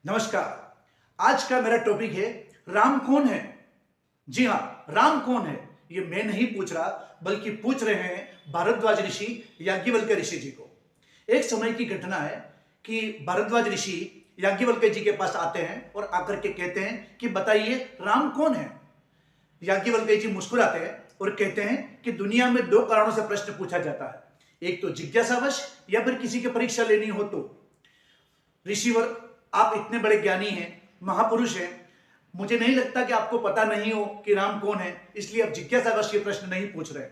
नमस्कार। आज का मेरा टॉपिक है राम कौन है। जी हां, राम कौन है ये मैं नहीं पूछ रहा, बल्कि पूछ रहे हैं भारद्वाज ऋषि याज्ञवल्क्य ऋषि जी को। एक समय की घटना है कि भारद्वाज ऋषि याज्ञवल्क्य जी के पास आते हैं और आकर के कहते हैं कि बताइए राम कौन है। याज्ञवल्क्य जी मुस्कुराते हैं और कहते हैं कि दुनिया में दो कारणों से प्रश्न पूछा जाता है, एक तो जिज्ञासावश या फिर किसी की परीक्षा लेनी हो तो। ऋषिवर, आप इतने बड़े ज्ञानी हैं, महापुरुष हैं, मुझे नहीं लगता कि आपको पता नहीं हो कि राम कौन है, इसलिए आप जिज्ञासावश ये प्रश्न नहीं पूछ रहे।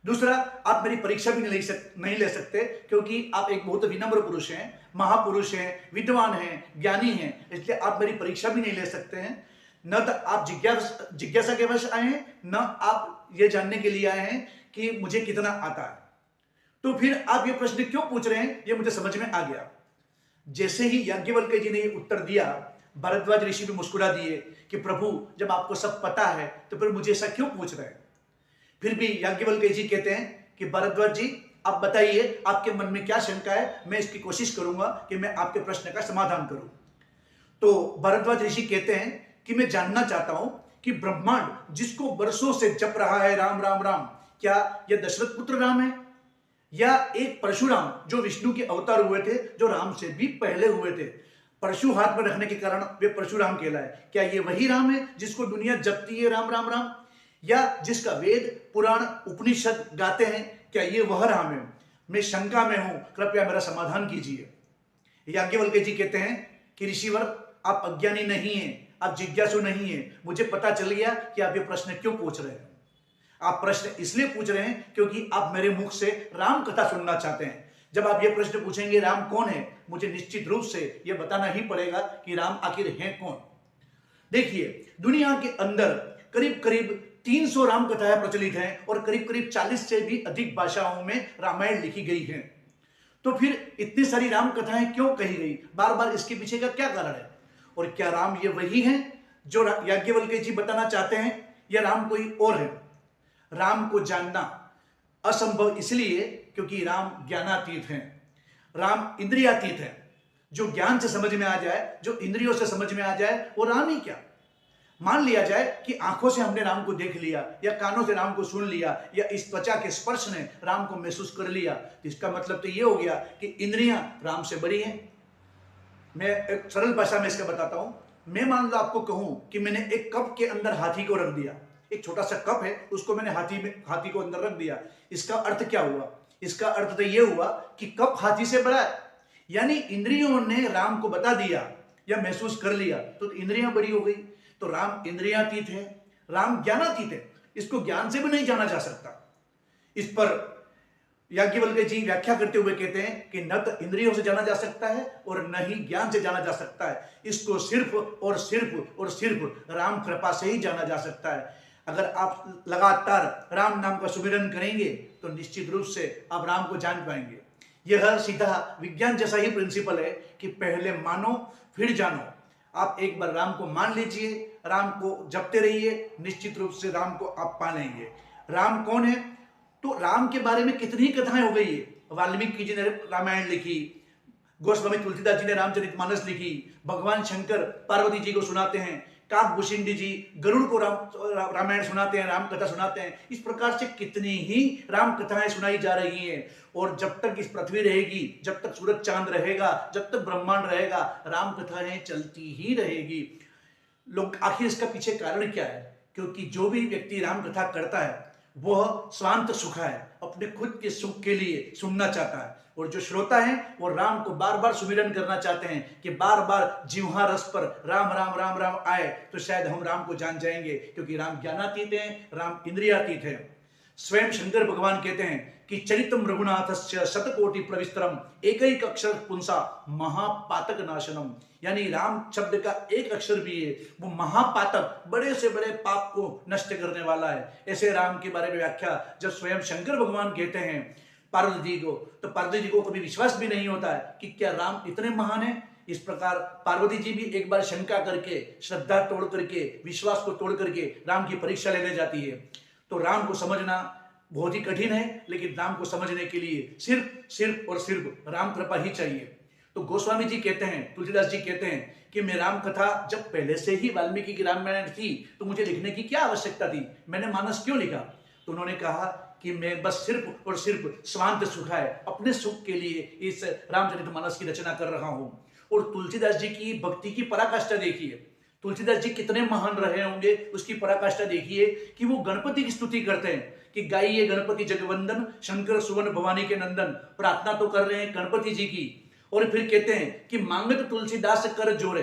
दूसरा, आप मेरी परीक्षा भी नहीं ले सकते, क्योंकि आप एक बहुत विनम्र पुरुष हैं, महापुरुष हैं, विद्वान हैं, ज्ञानी हैं, इसलिए आप मेरी परीक्षा भी नहीं ले सकते हैं। न तो आप जिज्ञासा के वश आए हैं, न आप ये जानने के लिए आए हैं कि मुझे कितना आता है। तो फिर आप ये प्रश्न क्यों पूछ रहे हैं, ये मुझे समझ में आ गया। जैसे ही याज्ञवल्क्य जी ने ये उत्तर दिया, भारद्वाज ऋषि भी मुस्कुरा दिए कि प्रभु, जब आपको सब पता है तो फिर मुझे ऐसा क्यों पूछ रहे हैं। फिर भी याज्ञवल्क्य जी कहते हैं कि भारद्वाज जी, आप बताइए आपके मन में क्या शंका है, मैं इसकी कोशिश करूंगा कि मैं आपके प्रश्न का समाधान करूं। तो भारद्वाज ऋषि कहते हैं कि मैं जानना चाहता हूं कि ब्रह्मांड जिसको वर्षों से जप रहा है राम राम राम, क्या यह दशरथ पुत्र राम है या एक परशुराम जो विष्णु के अवतार हुए थे, जो राम से भी पहले हुए थे। परशु हाथ में रखने के कारण वे परशुराम कहलाए। क्या ये वही राम है जिसको दुनिया जपती है राम राम राम, या जिसका वेद पुराण उपनिषद गाते हैं, क्या ये वह राम है। मैं शंका में हूं, कृपया मेरा समाधान कीजिए। याज्ञवल्क्य जी कहते हैं कि ऋषिवर, आप अज्ञानी नहीं हैं, आप जिज्ञासु नहीं हैं, मुझे पता चल गया कि आप ये प्रश्न क्यों पूछ रहे हैं। आप प्रश्न इसलिए पूछ रहे हैं क्योंकि आप मेरे मुख से राम कथा सुनना चाहते हैं। जब आप ये प्रश्न पूछेंगे राम कौन है, मुझे निश्चित रूप से यह बताना ही पड़ेगा कि राम आखिर है कौन। देखिए, दुनिया के अंदर करीब करीब 300 राम कथाएं प्रचलित हैं और करीब करीब 40 से भी अधिक भाषाओं में रामायण लिखी गई है। तो फिर इतनी सारी राम कथाएं क्यों कही गई, बार बार इसके पीछे का क्या कारण है। और क्या राम ये वही है जो याज्ञवल्क्य जी बताना चाहते हैं, या राम कोई और है। राम को जानना असंभव इसलिए क्योंकि राम ज्ञानातीत हैं, राम इंद्रियातीत है। जो ज्ञान से समझ में आ जाए, जो इंद्रियों से समझ में आ जाए, वो राम ही क्या। मान लिया जाए कि आंखों से हमने राम को देख लिया, या कानों से राम को सुन लिया, या इस त्वचा के स्पर्श ने राम को महसूस कर लिया, तो इसका मतलब तो ये हो गया कि इंद्रियां राम से बड़ी हैं। मैं एक सरल भाषा में इसका बताता हूं। मैं मान लो आपको कहूं कि मैंने एक कप के अंदर हाथी को रख दिया, एक छोटा सा कप है, उसको मैंने हाथी को अंदर रख दिया। इसका अर्थ क्या हुआ? इसका अर्थ तो यह हुआ कि कप हाथी से बड़ा है, यानी इंद्रियों ने राम को बता दिया या महसूस कर लिया, तो इंद्रियां बड़ी हो गई। तो राम इंद्रियातीत है, राम ज्ञानातीत है, इसको ज्ञान से भी नहीं जाना जा सकता। इस पर याज्ञवल्क्य जी व्याख्या करते हुए कहते हैं कि न तो इंद्रियों से जाना जा सकता है और न ही ज्ञान से जाना जा सकता है, इसको सिर्फ और सिर्फ और सिर्फ राम कृपा से ही जाना जा सकता है। अगर आप लगातार राम नाम का सुमिरन करेंगे तो निश्चित रूप से आप राम को जान पाएंगे। यह सीधा विज्ञान जैसा ही प्रिंसिपल है कि पहले मानो फिर जानो। आप एक बार राम को मान लीजिए, राम को जपते रहिए, निश्चित रूप से राम को आप पा लेंगे। राम कौन है? तो राम के बारे में कितनी कथाएं हो गई है। वाल्मीकि जी ने रामायण लिखी, गोस्वामी तुलसीदास जी ने रामचरितमानस लिखी, भगवान शंकर पार्वती जी को सुनाते हैं, काकभूषिंडी जी गरुड़ को रामायण सुनाते हैं, राम कथा सुनाते हैं। इस प्रकार से कितनी ही राम कथाएं सुनाई जा रही हैं। और जब तक इस पृथ्वी रहेगी, जब तक सूरज चांद रहेगा, जब तक ब्रह्मांड रहेगा, राम कथाएं चलती ही रहेगी। लोग आखिर इसका पीछे कारण क्या है? क्योंकि जो भी व्यक्ति राम कथा करता है वह स्वांत सुख है, अपने खुद के सुख के लिए सुनना चाहता है। और जो श्रोता है वो राम को बार बार सुमिरन करना चाहते हैं कि बार बार जिह्वा रस पर राम राम राम राम आए, तो शायद हम राम को जान जाएंगे। क्योंकि राम ज्ञानातीत है, राम इंद्रियातीत है। स्वयं शंकर भगवान कहते हैं कि चरितम रघुनाथस्य शतकोटि प्रविस्तरम एकैक अक्षर पुंसा महापातक नाशनम, यानी राम शब्द का एक अक्षर भी है वो महापातक, बड़े से बड़े पाप को नष्ट करने वाला है। ऐसे राम के बारे में व्याख्या जब स्वयं शंकर भगवान कहते हैं पार्वती जी को, तो पार्वती जी को कभी विश्वास भी नहीं होता है कि क्या राम इतने महान है। इस प्रकार पार्वती जी भी एक बार शंका करके, श्रद्धा तोड़ करके, विश्वास को तोड़ करके राम की परीक्षा लेने जाती है। तो राम को समझना बहुत ही कठिन है, लेकिन राम को समझने के लिए सिर्फ और सिर्फ राम कृपा ही चाहिए। तो गोस्वामी जी कहते हैं, तुलसीदास जी कहते हैं कि मैं राम कथा जब पहले से ही वाल्मीकि की रामायण थी तो मुझे लिखने की क्या आवश्यकता थी, मैंने मानस क्यों लिखा। तो उन्होंने कहा कि मैं बस सिर्फ और सिर्फ स्वांत सुख है, अपने सुख के लिए इस रामचरितमानस की रचना कर रहा हूं। और तुलसीदास जी की भक्ति की पराकाष्ठा देखिए, तुलसीदास जी कितने महान रहे होंगे, उसकी पराकाष्ठा देखिए कि वो गणपति की स्तुति करते हैं कि गाइए गणपति जगवंदन, शंकर सुवन भवानी के नंदन। प्रार्थना तो कर रहे हैं गणपति जी की, और फिर कहते हैं कि मांगत तुलसीदास कर जोड़े।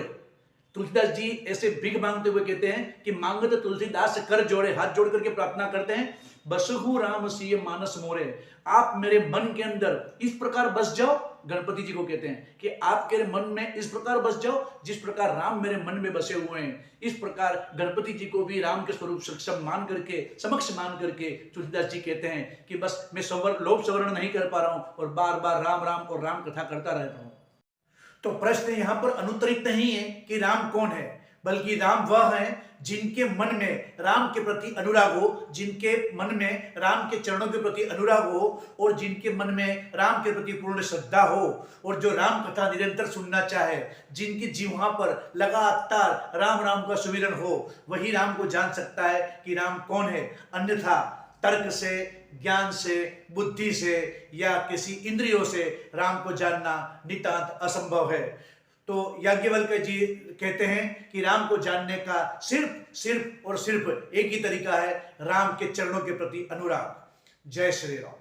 तुलसीदास जी ऐसे भीख मांगते हुए कहते हैं कि मांगत तुलसीदास कर जोड़े, हाथ जोड़ करके प्रार्थना करते हैं, बसहु राम सिय मानस मोरे, आप मेरे मन के अंदर इस प्रकार बस जाओ। गणपति जी को कहते हैं कि आपके मन में इस प्रकार बस जाओ जिस प्रकार राम मेरे मन में बसे हुए हैं। इस प्रकार गणपति जी को भी राम के स्वरूप सक्षम मान करके, समक्ष मान करके तुलसीदास जी कहते हैं कि बस मैं लोभ सवर्ण नहीं कर पा रहा हूं और बार बार राम राम और राम कथा करता रहता हूं। तो प्रश्न यहां पर अनुत्तरित नहीं है कि राम कौन है, बल्कि राम वह है जिनके मन में राम के प्रति अनुराग हो, जिनके मन में राम के चरणों के प्रति अनुराग हो, और जिनके मन में राम के प्रति पूर्ण श्रद्धा हो, और जो राम कथा निरंतर सुनना चाहे, जिनकी जीवा पर लगातार राम राम का सुमिरन हो, वही राम को जान सकता है कि राम कौन है। अन्यथा तर्क से, ज्ञान से, बुद्धि से या किसी इंद्रियों से राम को जानना नितांत असंभव है। तो याज्ञवल्क्य जी कहते हैं कि राम को जानने का सिर्फ और सिर्फ एक ही तरीका है, राम के चरणों के प्रति अनुराग। जय श्री राम।